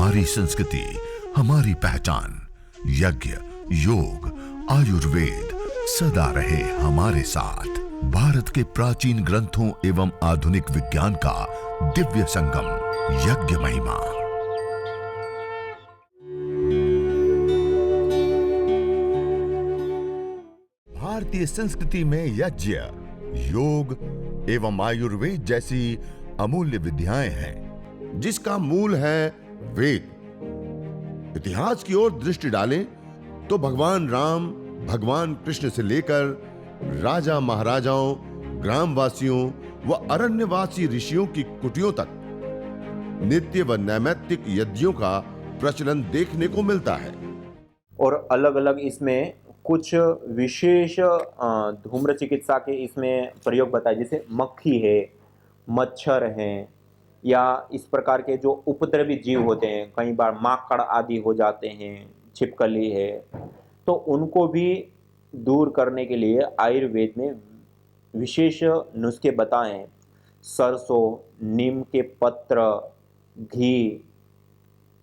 हमारी संस्कृति, हमारी पहचान। यज्ञ, योग, आयुर्वेद सदा रहे हमारे साथ। भारत के प्राचीन ग्रंथों एवं आधुनिक विज्ञान का दिव्य संगम, यज्ञ महिमा। भारतीय संस्कृति में यज्ञ, योग एवं आयुर्वेद जैसी अमूल्य विद्याएं हैं, जिसका मूल है वेद। इतिहास की ओर दृष्टि डालें तो भगवान राम, भगवान कृष्ण से लेकर राजा महाराजाओं, ग्रामवासियों व अरण्यवासी ऋषियों की कुटियों तक नित्य व नैमित्तिक यज्ञों का प्रचलन देखने को मिलता है। और अलग अलग इसमें कुछ विशेष धूम्र चिकित्सा के इसमें प्रयोग बताए, जैसे मक्खी है, मच्छर हैं, या इस प्रकार के जो उपद्रवी जीव होते हैं, कई बार माकड़ आदि हो जाते हैं, छिपकली है, तो उनको भी दूर करने के लिए आयुर्वेद में विशेष नुस्खे बताए हैं। सरसों, नीम के पत्र, घी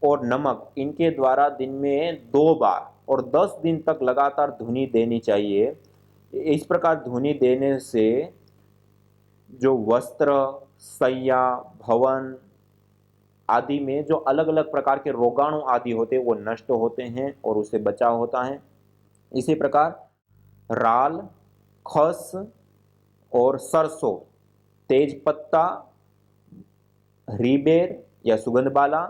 और नमक, इनके द्वारा दिन में 2 बार और 10 दिन तक लगातार धुनी देनी चाहिए। इस प्रकार धुनी देने से जो वस्त्र, शैया, भवन आदि में जो अलग अलग प्रकार के रोगाणु आदि होते हैं वो नष्ट होते हैं और उससे बचाव होता है। इसी प्रकार राल, खस और सरसों, तेज पत्ता, रीबेर या सुगंधबाला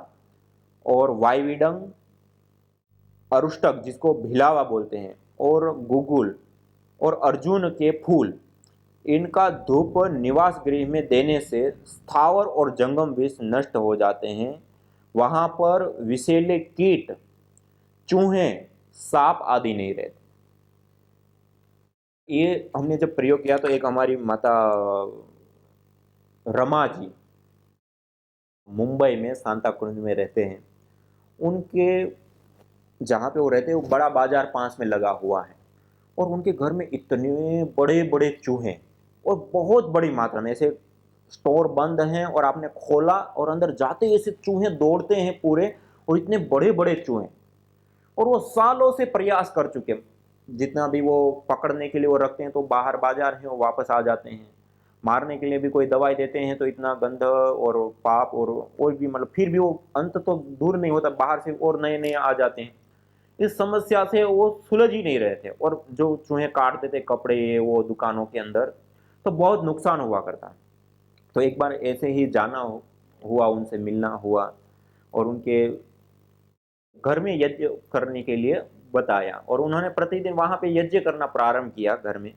और वाइविडंग, अरुष्टक जिसको भिलावा बोलते हैं, और गुगुल और अर्जुन के फूल, इनका धूप निवास गृह में देने से स्थावर और जंगम विष नष्ट हो जाते हैं। वहाँ पर विषैले कीट, चूहे, सांप आदि नहीं रहते। ये हमने जब प्रयोग किया तो एक हमारी माता रमा जी मुंबई में सांता क्रूज में रहते हैं, उनके जहाँ पे वो रहते हैं वो बड़ा बाजार पास में लगा हुआ है, और उनके घर में इतने बड़े बड़े चूहे और बहुत बड़ी मात्रा में, ऐसे स्टोर बंद हैं और आपने खोला और अंदर जाते ही ऐसे चूहे दौड़ते हैं पूरे, और इतने बड़े बड़े चूहे, और वो सालों से प्रयास कर चुके हैं। जितना भी वो पकड़ने के लिए वो रखते हैं तो बाहर बाजार है वो वापस आ जाते हैं, मारने के लिए भी कोई दवाई देते हैं तो इतना गंध और पाप और भी मतलब फिर भी वो अंत तो दूर नहीं होता, बाहर से और नए नए आ जाते हैं। इस समस्या से वो सुलझ ही नहीं रहे थे, और जो चूहे काटते थे कपड़े वो दुकानों के अंदर, तो बहुत नुकसान हुआ करता। तो एक बार ऐसे ही जाना हुआ, उनसे मिलना हुआ और उनके घर में यज्ञ करने के लिए बताया, और उन्होंने प्रतिदिन वहां पे यज्ञ करना प्रारंभ किया घर में।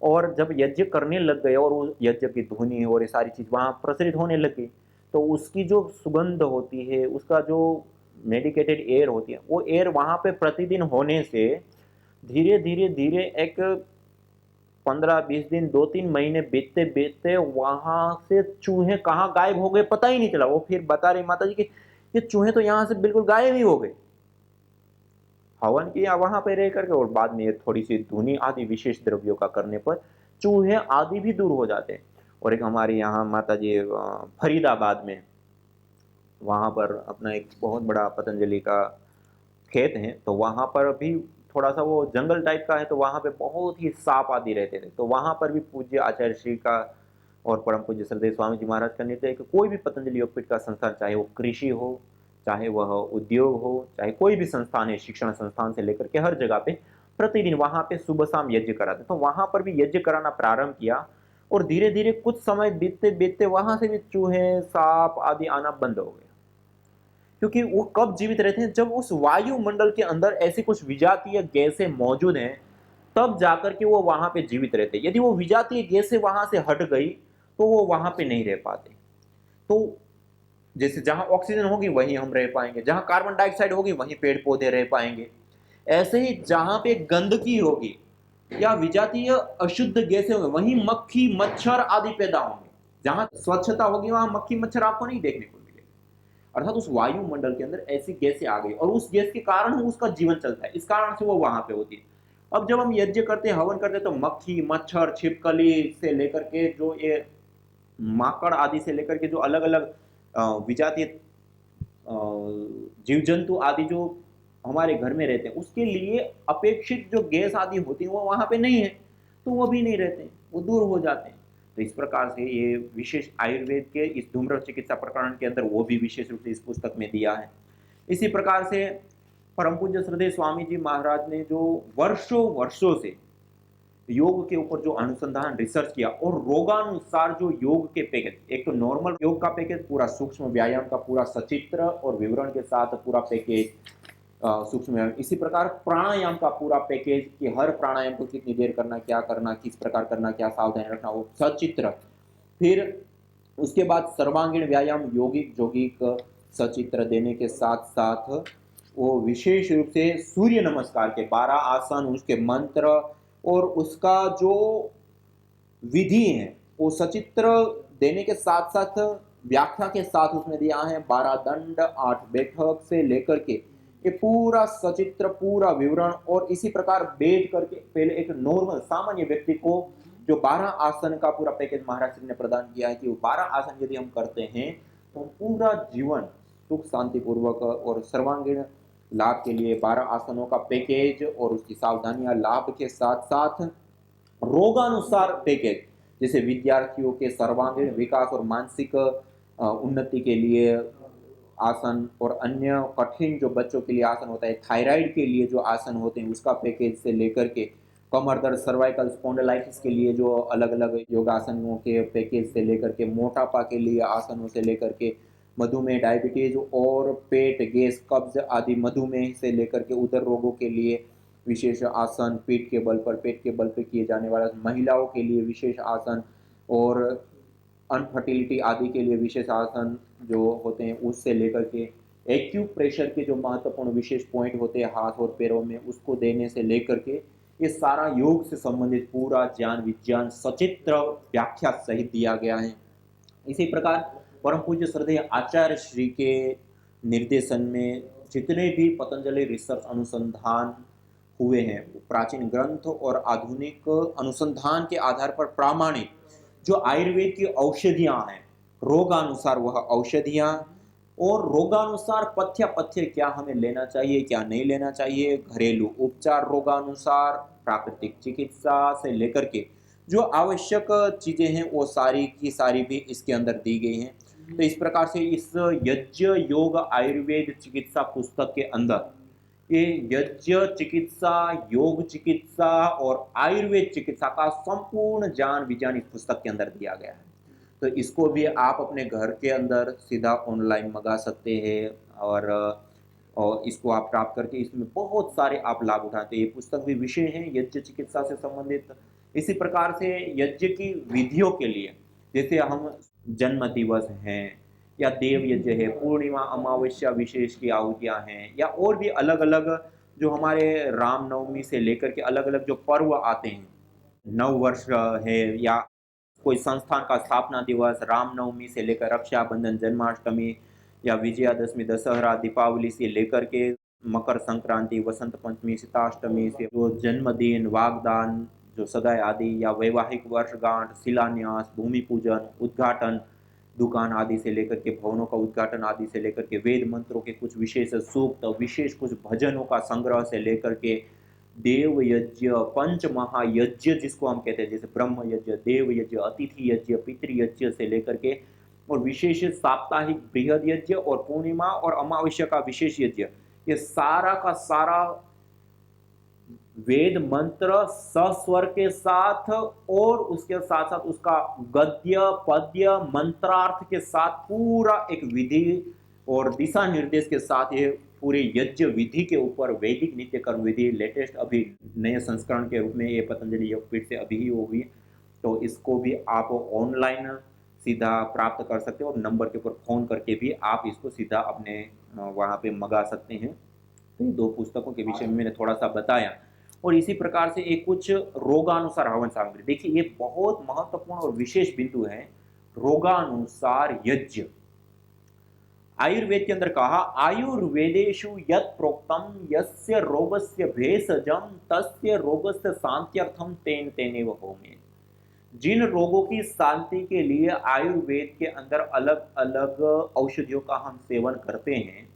और जब यज्ञ करने लग गए और वो यज्ञ की धुनी और ये सारी चीज वहां प्रचलित होने लगी, तो उसकी जो सुगंध होती है, उसका जो मेडिकेटेड एयर होती है, वो एयर वहां पे प्रतिदिन होने से धीरे धीरे धीरे एक 15-20 दिन, 2-3 महीने बीतते बीतते वहां से चूहे कहाँ गायब हो गए पता ही नहीं चला। वो फिर बता रही माता जी कि ये चूहे तो यहाँ से बिल्कुल गायब ही हो गए। हवन किया वहां पे रह करके, और बाद में ये थोड़ी सी धुनी आदि विशेष द्रव्यों का करने पर चूहे आदि भी दूर हो जाते हैं। और एक हमारे यहाँ माता जी फरीदाबाद में, वहां पर अपना एक बहुत बड़ा पतंजलि का खेत है, तो वहां पर भी थोड़ा सा वो जंगल टाइप का है, तो वहां पे बहुत ही सांप आदि रहते थे। तो वहां पर भी पूज्य आचार्य श्री का और परम पूज्य श्रद्धेय स्वामी जी महाराज का निर्देश है कि कोई भी पतंजलि योगपीठ का संस्थान, चाहे वो कृषि हो, चाहे वह उद्योग हो, चाहे कोई भी संस्थान है, शिक्षण संस्थान से लेकर के हर जगह पे प्रतिदिन वहां पे सुबह शाम यज्ञ कराते। तो वहां पर भी यज्ञ कराना प्रारंभ किया, और धीरे धीरे कुछ समय बीतते बीतते वहां से भी चूहे, सांप आदि आना बंद हो गया। क्योंकि वो कब जीवित रहते हैं, जब उस वायुमंडल के अंदर ऐसी कुछ विजातीय गैसें मौजूद हैं, तब जाकर के वो वहां पे जीवित रहते हैं। यदि वो विजातीय गैसें वहां से हट गई तो वो वहां पे नहीं रह पाते। तो जैसे जहां ऑक्सीजन होगी वहीं हम रह पाएंगे, जहां कार्बन डाइऑक्साइड होगी वहीं पेड़ पौधे रह पाएंगे। ऐसे ही जहां पे गंदगी होगी या विजातीय अशुद्ध गैसें होंगी वहीं मक्खी, मच्छर आदि पैदा होंगे। जहां स्वच्छता होगी वहां मक्खी, मच्छर आपको नहीं देखने को मिलेगा। अर्थात उस वायुमंडल के अंदर ऐसी गैसें आ गई, और उस गैस के कारण उसका जीवन चलता है, इस कारण से वो वहां पे होती है। अब जब हम यज्ञ करते हैं, हवन करते हैं, तो मक्खी, मच्छर, छिपकली से लेकर के जो ये माकड़ आदि से लेकर के जो अलग अलग विजातीय जीव जंतु आदि जो हमारे घर में रहते हैं उसके लिए अपेक्षित जो गैस आदि होती है वो वहाँ पे नहीं है, तो वो भी नहीं रहते, वो दूर हो जाते हैं। तो इस प्रकार से ये विशेष आयुर्वेद के इस धूम्र चिकित्सा प्रकरण के अंदर वो भी विशेष रूप से इस पुस्तक में दिया है। इसी प्रकार से परम पूज्य श्रद्धेय स्वामी जी महाराज ने जो वर्षों वर्षों से योग के ऊपर जो अनुसंधान रिसर्च किया और रोगानुसार जो योग के पैकेज, एक तो नॉर्मल योग का पैकेज, पूरा सूक्ष्म व्यायाम का पूरा सचित्र और विवरण के साथ पूरा पैकेज सूक्ष्म व्यायाम, इसी प्रकार प्राणायाम का पूरा पैकेज कि हर प्राणायाम को कितनी देर करना, क्या करना, किस प्रकार करना, क्या सावधानी रखना, वो सचित्र। फिर उसके बाद सर्वांगीण व्यायाम योगिक जोगिक सचित्र देने के साथ साथ वो विशेष रूप से सूर्य नमस्कार के 12 आसन, उसके मंत्र और उसका जो विधि है वो सचित्र देने के साथ साथ व्याख्या के साथ उसमें दिया है। 12 दंड, 8 बैठक से लेकर के ये पूरा सचित्र पूरा विवरण, और इसी प्रकार बैठ करके पहले एक नॉर्मल सामान्य व्यक्ति को जो 12 आसन का पूरा पैकेज महाराज श्री ने प्रदान किया है कि वो 12 आसन यदि हम करते हैं तो पूरा जीवन सुख शांति पूर्वक और सर्वांगीण लाभ के लिए 12 आसनों का पैकेज और उसकी सावधानियां लाभ के साथ साथ रोगानुसार पैकेज, जैसे विद्यार्थियों के सर्वांगीण विकास और मानसिक उन्नति के लिए आसन, और अन्य कठिन जो बच्चों के लिए आसन होता है, थायराइड के लिए जो आसन होते हैं उसका पैकेज से लेकर के कमर दर्द सर्वाइकल स्पॉन्डिलाइटिस के लिए जो अलग अलग योगासनों के पैकेज से लेकर के मोटापा के लिए आसनों से लेकर के मधुमेह डायबिटीज और पेट गैस कब्ज आदि मधुमेह से लेकर के उदर रोगों के लिए विशेष आसन, पेट के बल पर किए जाने वाला, महिलाओं के लिए विशेष आसन और अनफर्टिलिटी आदि के लिए विशेष आसन जो होते हैं उससे लेकर के एक्यूप्रेशर के जो महत्वपूर्ण विशेष पॉइंट होते हैं हाथ और पैरों में उसको देने से लेकर के ये सारा योग से संबंधित पूरा ज्ञान विज्ञान सचित्र व्याख्या सहित दिया गया है। इसी प्रकार परम पूज्य श्रद्धेय आचार्य श्री के निर्देशन में जितने भी पतंजलि रिसर्च अनुसंधान हुए हैं, प्राचीन ग्रंथ और आधुनिक अनुसंधान के आधार पर प्रामाणिक जो आयुर्वेद की औषधियां हैं, रोगानुसार वह औषधियां और रोगानुसार पथ्य क्या हमें लेना चाहिए, क्या नहीं लेना चाहिए, घरेलू उपचार रोगानुसार, प्राकृतिक चिकित्सा से लेकर के जो आवश्यक चीजें हैं वो सारी की सारी भी इसके अंदर दी गई हैं। तो इस प्रकार से इस यज्ञ योग आयुर्वेद चिकित्सा पुस्तक के अंदर ये यज्ञ चिकित्सा, योग चिकित्सा और आयुर्वेद चिकित्सा का संपूर्ण ज्ञान विज्ञान इस पुस्तक के अंदर दिया गया है। तो इसको भी आप अपने घर के अंदर सीधा ऑनलाइन मंगा सकते हैं और इसको आप प्राप्त करके इसमें बहुत सारे आप लाभ उठाते हैं। ये पुस्तक भी विषय है यज्ञ चिकित्सा से संबंधित। इसी प्रकार से यज्ञ की विधियों के लिए जैसे हम जन्म दिवस हैं या देव यज्ञ है, पूर्णिमा अमावस्या विशेष की आहुतियाँ हैं, या और भी अलग अलग जो हमारे रामनवमी से लेकर के अलग अलग जो पर्व आते हैं, नव वर्ष है या कोई संस्थान का स्थापना दिवस, रामनवमी से लेकर रक्षाबंधन, जन्माष्टमी या विजयादशमी, दशहरा, दीपावली से लेकर के मकर संक्रांति, वसंत पंचमी, शीताष्टमी से जो जन्मदिन, वागदान, जो सगाई आदि या वैवाहिक वर्षगांठ, शिलान्यास, भूमि पूजन, उद्घाटन, दुकान आदि से लेकर के भवनों का उद्घाटन आदि से लेकर के वेद मंत्रों के कुछ विशेष सूक्त, विशेष कुछ भजनों का संग्रह से लेकर के देव यज्ञ, पंच महायज्ञ जिसको हम कहते हैं, जैसे ब्रह्म यज्ञ, देव यज्ञ, अतिथि यज्ञ, पितृयज्ञ से लेकर के और विशेष साप्ताहिक बृहद यज्ञ और पूर्णिमा और अमावस्या का विशेष यज्ञ, ये सारा का सारा वेद मंत्र सस्वर के साथ और उसके साथ साथ उसका गद्य पद्य मंत्रार्थ के साथ पूरा एक विधि और दिशा निर्देश के साथ ये पूरे यज्ञ विधि के ऊपर वैदिक नित्य कर्म विधि लेटेस्ट अभी नए संस्करण के रूप में ये पतंजलि योगपीठ से अभी ही हुई, तो इसको भी आप ऑनलाइन सीधा प्राप्त कर सकते हो और नंबर के ऊपर फोन करके भी आप इसको सीधा अपने वहाँ पे मंगा सकते हैं। तो ये दो पुस्तकों के विषय में मैंने थोड़ा सा बताया। और इसी प्रकार से एक कुछ रोगानुसार हवन सामग्री, देखिए ये बहुत महत्वपूर्ण और विशेष बिंदु है, रोगानुसार यज्ञ। आयुर्वेद के अंदर कहा आयुर्वेदेषु यत् प्रोक्तम यस्य रोगस्य भेषजम तस्य रोगस्य शांत्यर्थम तेन तेनेव होमे। जिन रोगों की शांति के लिए आयुर्वेद के अंदर अलग अलग औषधियों का हम सेवन करते हैं,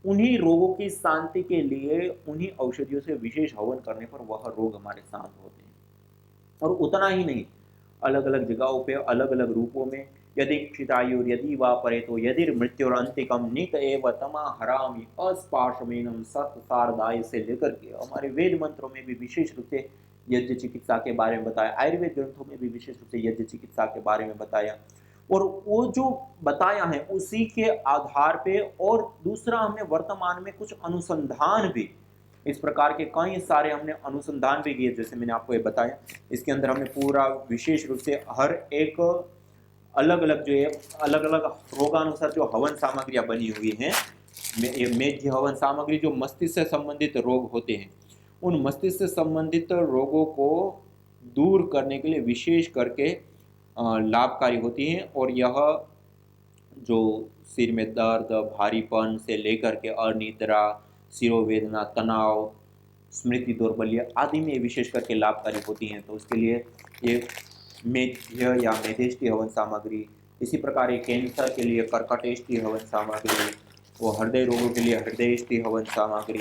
उन्हीं रोगों की शांति के लिए उन्हीं औषधियों से विशेष हवन करने पर वह रोग हमारे शांत होते हैं। और उतना ही नहीं, अलग अलग जगहों पे अलग अलग रूपों में, यदि क्षितायुर यदि वा परेतो यदि मृत्युरंतिकम नित एव तमा हरामि अस्पाशमेनम सत सारदाय से लेकर के हमारे वेद मंत्रों में भी विशेष रूप से यज्ञ चिकित्सा के बारे में बताया, आयुर्वेद ग्रंथों में भी विशेष रूप से यज्ञ चिकित्सा के बारे में बताया। और वो जो बताया है उसी के आधार पे, और दूसरा हमने वर्तमान में कुछ अनुसंधान भी, इस प्रकार के कई सारे हमने अनुसंधान भी किए, जैसे मैंने आपको ये बताया। इसके अंदर हमने पूरा विशेष रूप से हर एक अलग अलग जो है अलग अलग रोगानुसार जो हवन सामग्रियां बनी हुई हैं, ये मेघ हवन सामग्री जो मस्तिष्क से संबंधित रोग होते हैं, उन मस्तिष्क से संबंधित रोगों को दूर करने के लिए विशेष करके लाभकारी होती हैं। और यह जो सिर में दर्द, भारीपन से लेकर के अनिद्रा, शिरोवेदना, तनाव, स्मृति दौर्बल्य आदि में विशेष करके लाभकारी होती हैं। तो उसके लिए ये मेध्य या मेधेष्टि हवन सामग्री, इसी प्रकार ये कैंसर के लिए कर्कटेष्टि हवन सामग्री, वो हृदय रोगों के लिए हृदयेष्टि हवन सामग्री,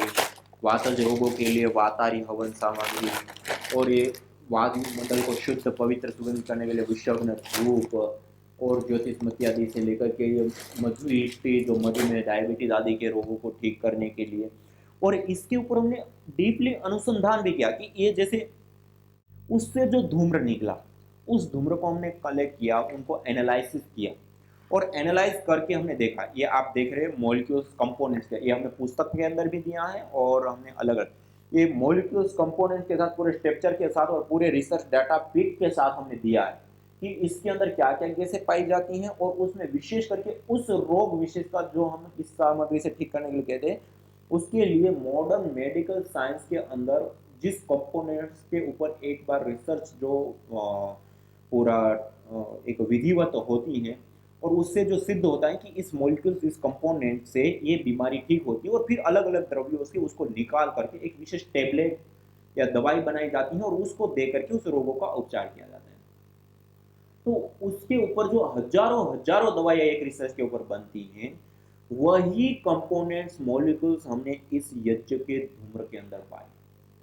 वातज रोगों के लिए वातारी हवन सामग्री, और ये वायुमंडल को शुद्ध पवित्र सुगंधित करने के लिए विषग्न धूप, और ज्योतिषमती आदि से लेकर के ये मधुइष्टि जो मधुमेह, डायबिटीज आदि के रोगों को ठीक करने के लिए। और इसके ऊपर हमने डीपली अनुसंधान भी किया कि ये जैसे उससे जो धूम्र निकला, उस धूम्र को हमने कलेक्ट किया, उनको एनालिसिस किया, और एनालाइज करके हमने देखा। ये आप देख रहे हैं मॉलिक्यूल्स कंपोनेंट्स के, ये हमने पुस्तक के अंदर भी दिया है, और हमने अलग अलग ये मॉलिक्यूल्स कंपोनेंट्स के साथ पूरे स्ट्रक्चर के साथ और पूरे रिसर्च डाटा पिक के साथ हमने दिया है कि इसके अंदर क्या क्या गैसें पाई जाती हैं, और उसमें विशेष करके उस रोग विशेष का जो हम इस सामग्री से ठीक करने के लिए कहते हैं, उसके लिए मॉडर्न मेडिकल साइंस के अंदर जिस कंपोनेंट्स के ऊपर एक बार रिसर्च जो पूरा एक विधिवत होती है, और उससे जो सिद्ध होता है कि इस मॉलिक्यूल्स, इस कंपोनेंट से ये बीमारी ठीक होती है, और फिर अलग अलग द्रव्यों से उसको निकाल करके एक विशेष टेबलेट या दवाई बनाई जाती है, और उसको दे करके उस रोगों का उपचार किया जाता है। तो उसके ऊपर जो हजारों हजारों दवाइयाँ एक रिसर्च के ऊपर बनती हैं, वही कंपोनेंट्स, मॉलिक्यूल्स हमने इस यज्ञ के धूम्र के अंदर पाए।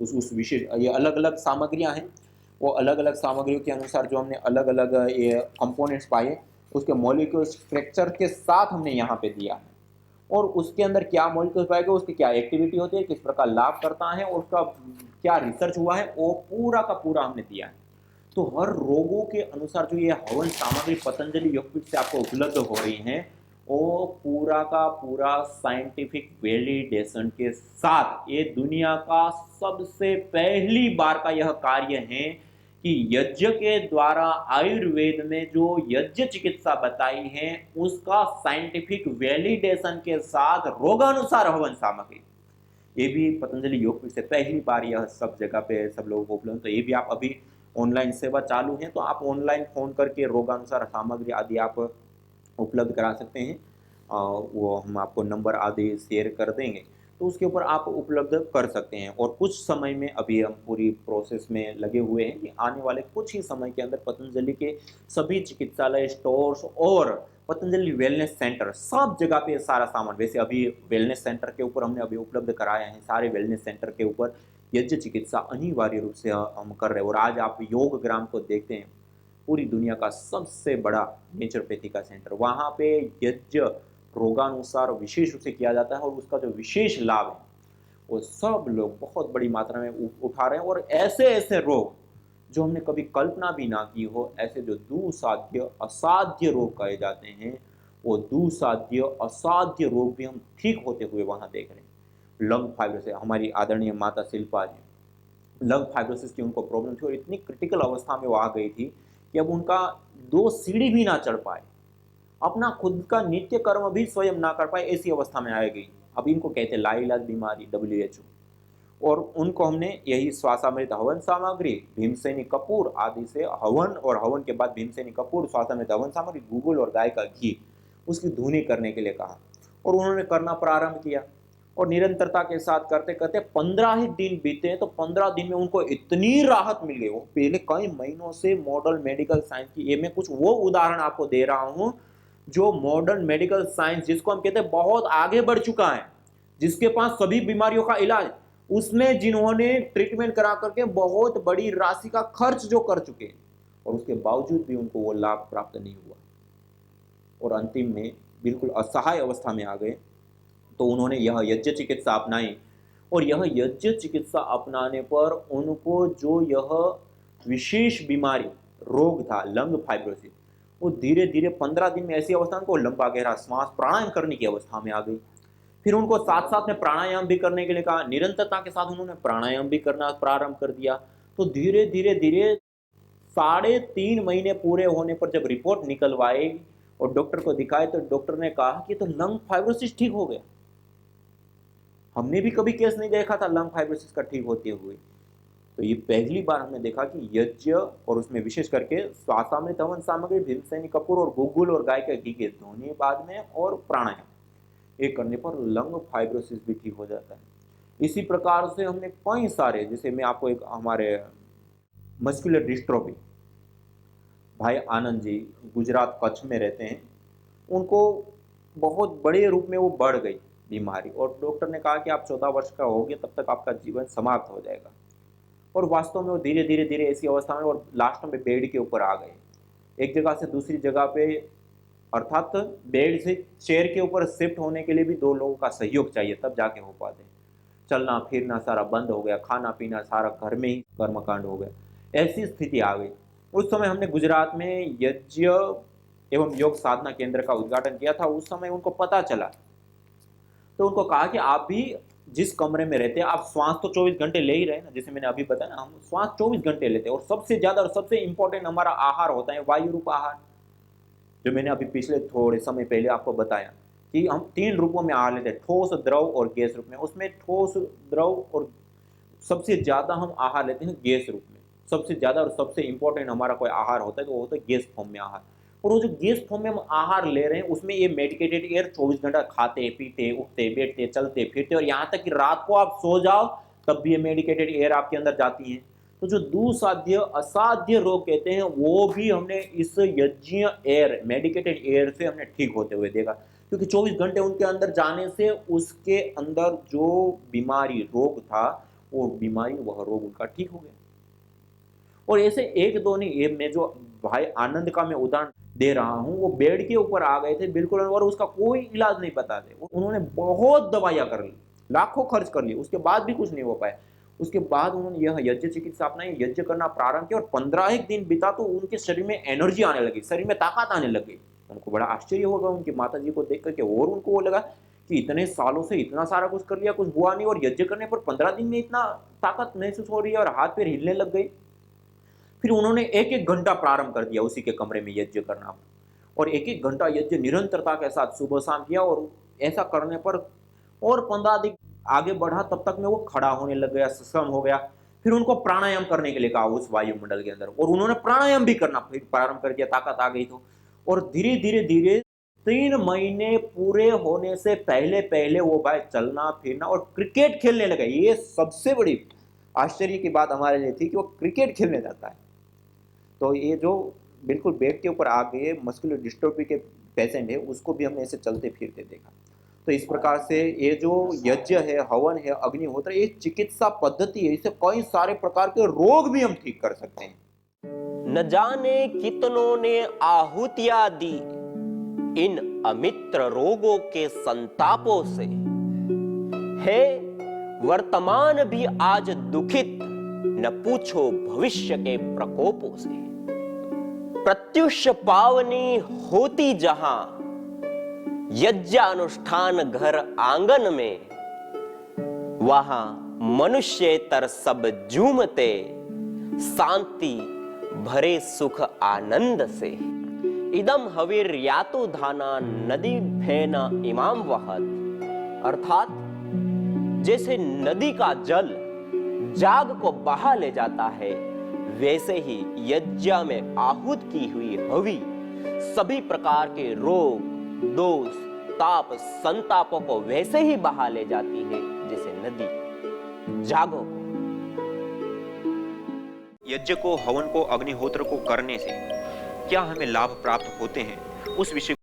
उस विशेष, ये अलग अलग सामग्रियां हैं, वो अलग अलग सामग्रियों के अनुसार जो हमने अलग अलग ये कंपोनेंट्स पाए, उसके मॉलिक्यूल स्ट्रक्चर के साथ हमने यहाँ पे दिया है, और उसके अंदर क्या मॉलिक्यूल्स पाए गए, उसकी क्या एक्टिविटी होती है, किस प्रकार लाभ करता है, और उसका क्या रिसर्च हुआ है, वो पूरा का पूरा हमने दिया है। तो हर रोगों के अनुसार जो ये हवन सामग्री पतंजलि योगपीठ से आपको उपलब्ध हो रही हैं, वो पूरा का पूरा साइंटिफिक वैलिडेशन के साथ, ये दुनिया का सबसे पहली बार का यह कार्य है कि यज्ञ के द्वारा आयुर्वेद में जो यज्ञ चिकित्सा बताई है, उसका साइंटिफिक वैलिडेशन के साथ रोगानुसार हवन सामग्री, ये भी पतंजलि योगपीठ से पहली बार यह सब जगह पे सब लोगों को उपलब्ध। तो ये भी आप अभी ऑनलाइन सेवा चालू है, तो आप ऑनलाइन फोन करके रोगानुसार सामग्री आदि आप उपलब्ध करा सकते हैं। वो हम आपको नंबर आदि शेयर कर देंगे, तो उसके ऊपर आप उपलब्ध कर सकते हैं। और कुछ समय में, अभी हम पूरी प्रोसेस में लगे हुए हैं कि आने वाले कुछ ही समय के अंदर पतंजलि के सभी चिकित्सालय, स्टोर्स और पतंजलि वेलनेस सेंटर, सब जगह पे सारा सामान, वैसे अभी वेलनेस सेंटर के ऊपर हमने अभी उपलब्ध कराया है, सारे वेलनेस सेंटर के ऊपर यज्ञ चिकित्सा अनिवार्य रूप से हम कर रहे हैं। और आज आप योग ग्राम को देखते हैं, पूरी दुनिया का सबसे बड़ा नेचुरोपैथी का सेंटर, वहाँ पे यज्ञ रोगानुसार विशेष रूप से किया जाता है, और उसका जो विशेष लाभ है वो सब लोग बहुत बड़ी मात्रा में उठा रहे हैं। और ऐसे ऐसे रोग जो हमने कभी कल्पना भी ना की हो, ऐसे जो दुसाध्य असाध्य रोग कहे जाते हैं, वो दुसाध्य असाध्य रोग भी हम ठीक होते हुए वहाँ देख रहे हैं। लंग फाइब्रोसिस, हमारी आदरणीय माता शिल्पा जी, लंग फाइब्रोसिस की उनको प्रॉब्लम थी, और इतनी क्रिटिकल अवस्था में वो आ गई थी कि अब उनका 2 सीढ़ी भी ना चढ़ पाए, अपना खुद का नित्य कर्म भी स्वयं ना कर पाए, ऐसी अवस्था में आ गई। अब इनको कहते लाइलाज बीमारी, WHO। और उनको हमने यही श्वासामृत हवन सामग्री, भीमसेनी कपूर आदि से हवन, और हवन के बाद भीमसेनी कपूर, श्वासामृत हवन सामग्री, गूगल और गाय का घी, उसकी धुनी करने के लिए कहा, और उन्होंने करना प्रारंभ किया। और निरंतरता के साथ करते करते 15 ही दिन बीते, तो 15 दिन में उनको इतनी राहत मिल गई। वो पहले कई महीनों से मॉडर्न मेडिकल साइंस की, ये मैं कुछ वो उदाहरण आपको दे रहा हूं जो मॉडर्न मेडिकल साइंस, जिसको हम कहते हैं बहुत आगे बढ़ चुका है, जिसके पास सभी बीमारियों का इलाज, उसमें जिन्होंने ट्रीटमेंट करा करके बहुत बड़ी राशि का खर्च जो कर चुके, और उसके बावजूद भी उनको वो लाभ प्राप्त नहीं हुआ और अंतिम में बिल्कुल असहाय अवस्था में आ गए, तो उन्होंने यह यज्ञ चिकित्सा अपनाई। और यह यज्ञ चिकित्सा अपनाने पर उनको जो यह विशेष बीमारी रोग था लंग फाइब्रोसिस, वो धीरे धीरे 15 दिन में ऐसी अवस्था को लंबा गहरा श्वास प्राणायाम करने की अवस्था में आ गई। फिर उनको साथ साथ में प्राणायाम भी करने के लिए कहा, निरंतरता के साथ उन्होंने प्राणायाम भी करना प्रारंभ कर दिया। तो धीरे धीरे धीरे 3.5 महीने पूरे होने पर जब रिपोर्ट निकलवाई और डॉक्टर को दिखाए, तो डॉक्टर ने कहा कि तो लंग फाइब्रोसिस ठीक हो गया। हमने भी कभी केस नहीं देखा था लंग फाइब्रोसिस का ठीक होते हुए, तो ये पहली बार हमने देखा कि यज्ञ और उसमें विशेष करके श्वासामृत हवन सामग्री, भीमसेनी कपूर और गुग्गुल और गाय के घी के धोने बाद में और प्राणायाम, ये करने पर लंग फाइब्रोसिस भी ठीक हो जाता है। इसी प्रकार से हमने कई सारे, जैसे मैं आपको एक हमारे मस्कुलर डिस्ट्रोफी, भाई आनंद जी गुजरात कच्छ में रहते हैं, उनको बहुत बड़े रूप में वो बढ़ गई बीमारी और डॉक्टर ने कहा कि आप 14 वर्ष का हो गए तब तक आपका जीवन समाप्त हो जाएगा। और वास्तव में वो धीरे धीरे धीरे ऐसी अवस्था में और लास्ट में बेड के ऊपर आ गए, एक जगह से दूसरी जगह पे, अर्थात बेड से चेयर के ऊपर शिफ्ट होने के लिए भी 2 लोगों का सहयोग चाहिए तब जाके हो पाते। चलना फिरना सारा बंद हो गया, खाना पीना सारा घर में ही कर्मकांड हो गया, ऐसी स्थिति आ गई। उस समय हमने गुजरात में यज्ञ एवं योग साधना केंद्र का उद्घाटन किया था। उस समय उनको पता चला, तो उनको कहा कि आप भी जिस कमरे में रहते हैं, आप श्वास तो 24 घंटे ले ही रहे ना, जैसे मैंने अभी बताया ना, हम श्वास 24 घंटे लेते हैं और सबसे ज्यादा और सबसे इंपॉर्टेंट हमारा आहार होता है वायु रूप आहार, जो मैंने अभी पिछले थोड़े समय पहले आपको बताया कि हम 3 रूपों में आहार लेते हैं, ठोस, द्रव और गैस रूप में। उसमें ठोस, द्रव और सबसे ज्यादा हम आहार लेते हैं गैस रूप में। सबसे ज्यादा और सबसे इंपॉर्टेंट हमारा कोई आहार होता है तो वो होता है गैस फॉर्म में आहार। और वो जो गैस फॉर्म में हम आहार ले रहे हैं उसमें ये मेडिकेटेड एयर 24 घंटा खाते पीते उठते बैठते चलते फिरते, और यहाँ तक कि रात को आप सो जाओ तब भी ये मेडिकेटेड एयर आपके अंदर जाती है। तो जो दुसाध्य असाध्य रोग कहते हैं वो भी हमने इस यज्ञीय एयर, मेडिकेटेड एयर से हमने ठीक होते हुए देखा, क्योंकि 24 घंटे उनके अंदर जाने से उसके अंदर जो बीमारी रोग था वो बीमारी वह रोग उनका ठीक हो गया। और ऐसे एक दो नहीं, ये मैं जो भाई आनंद का मैं उदाहरण दे रहा हूं, वो बेड के ऊपर आ गए थे बिल्कुल, और उसका कोई इलाज नहीं पता थे। उन्होंने बहुत दवाइयां कर ली, लाखों खर्च कर लिए, उसके बाद भी कुछ नहीं हो पाया। उसके बाद उन्होंने यह यज्ञ चिकित्सा अपनाई, यज्ञ करना प्रारंभ किया और 15 एक दिन बीता तो उनके शरीर में एनर्जी आने लगी, शरीर में ताकत आने लगी। उनको बड़ा आश्चर्य होगा उनकी माता जी को देख करके, और उनको वो लगा कि इतने सालों से इतना सारा कुछ कर लिया, कुछ हुआ नहीं, और यज्ञ करने पर 15 दिन में इतना ताकत महसूस हो रही है और हाथ पैर हिलने लग गए। फिर उन्होंने 1-1 घंटा प्रारंभ कर दिया उसी के कमरे में यज्ञ करना, और 1-1 घंटा यज्ञ निरंतरता के साथ सुबह शाम किया। और ऐसा करने पर और 15 दिन आगे बढ़ा, तब तक में वो खड़ा होने लग गया, सक्षम हो गया। फिर उनको प्राणायाम करने के लिए कहा उस वायुमंडल के अंदर, और उन्होंने प्राणायाम भी करना फिर प्रारंभ कर दिया, ताकत आ गई तो। और धीरे धीरे धीरे 3 महीने पूरे होने से पहले पहले वो भाई चलना फिरना और क्रिकेट खेलने लगे। ये सबसे बड़ी आश्चर्य की बात हमारे लिए थी कि वो क्रिकेट खेलने जाता है। तो ये जो बिल्कुल बेड के ऊपर आ गए मस्कुलर डिस्ट्रोफी के पेशेंट है, उसको भी हमने ऐसे चलते फिरते देखा। तो इस प्रकार से ये जो यज्ञ है, हवन है, अग्निहोत्र, ये चिकित्सा पद्धति है, इससे कई सारे प्रकार के रोग भी हम ठीक कर सकते हैं। न जाने कितनों ने आहुतियां दी इन अमित्र रोगों के संतापों से, है वर्तमान भी आज दुखित, न पूछो भविष्य के प्रकोपों से। प्रत्युष पावनी होती जहां यज्ञानुष्ठान घर आंगन में, वहां मनुष्येतर सब झूमते शांति भरे सुख आनंद से। इदम हविर्यातु धाना नदी फेना इमाम वहत, अर्थात जैसे नदी का जल जाग को बहा ले जाता है, वैसे ही यज्ञ में आहूत की हुई हवि सभी प्रकार के रोग, दोष, ताप संतापों को वैसे ही बहा ले जाती है जैसे नदी। जागो। यज्ञ को, हवन को, अग्निहोत्र को करने से क्या हमें लाभ प्राप्त होते हैं, उस विषय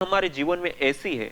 हमारे जीवन में ऐसी है।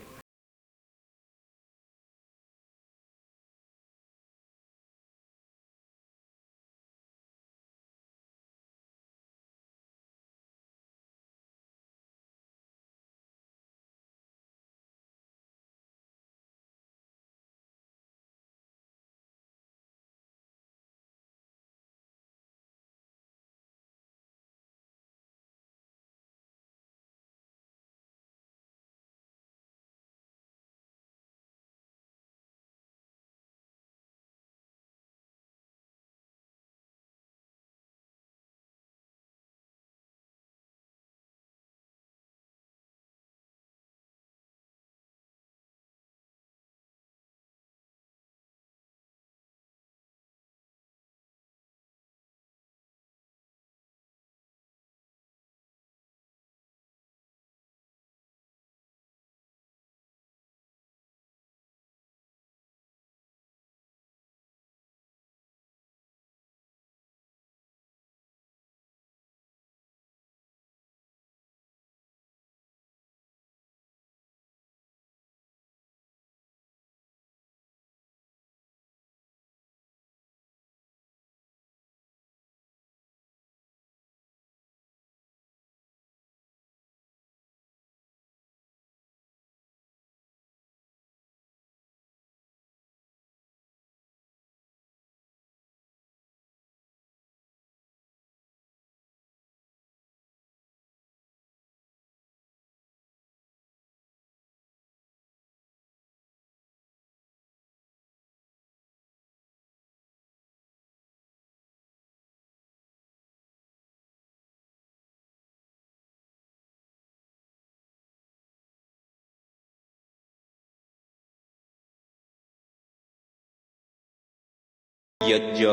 यज्ञ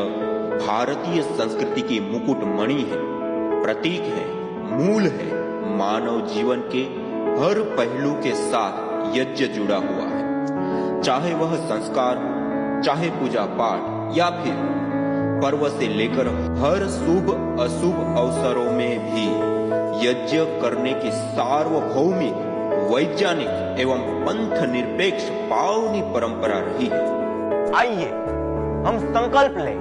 भारतीय संस्कृति की मुकुट मणि है, प्रतीक है, मूल है। मानव जीवन के हर पहलू के साथ यज्ञ जुड़ा हुआ है, चाहे वह संस्कार हो, चाहे पूजा पाठ या फिर पर्व से लेकर हर शुभ अशुभ अवसरों में भी यज्ञ करने की सार्वभौमिक, वैज्ञानिक एवं पंथ निरपेक्ष पावनी परंपरा रही है। आइए हम संकल्प लें,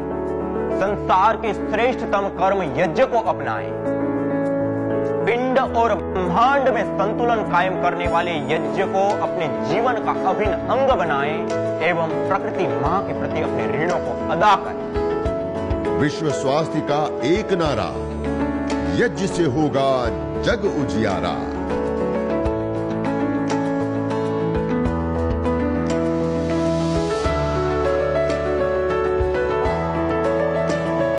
संसार के श्रेष्ठतम कर्म यज्ञ को अपनाएं। पिंड और ब्रह्मांड में संतुलन कायम करने वाले यज्ञ को अपने जीवन का अभिन्न अंग बनाएं एवं प्रकृति मां के प्रति अपने ऋणों को अदा करें। विश्व स्वास्थ्य का एक नारा, यज्ञ से होगा जग उजियारा।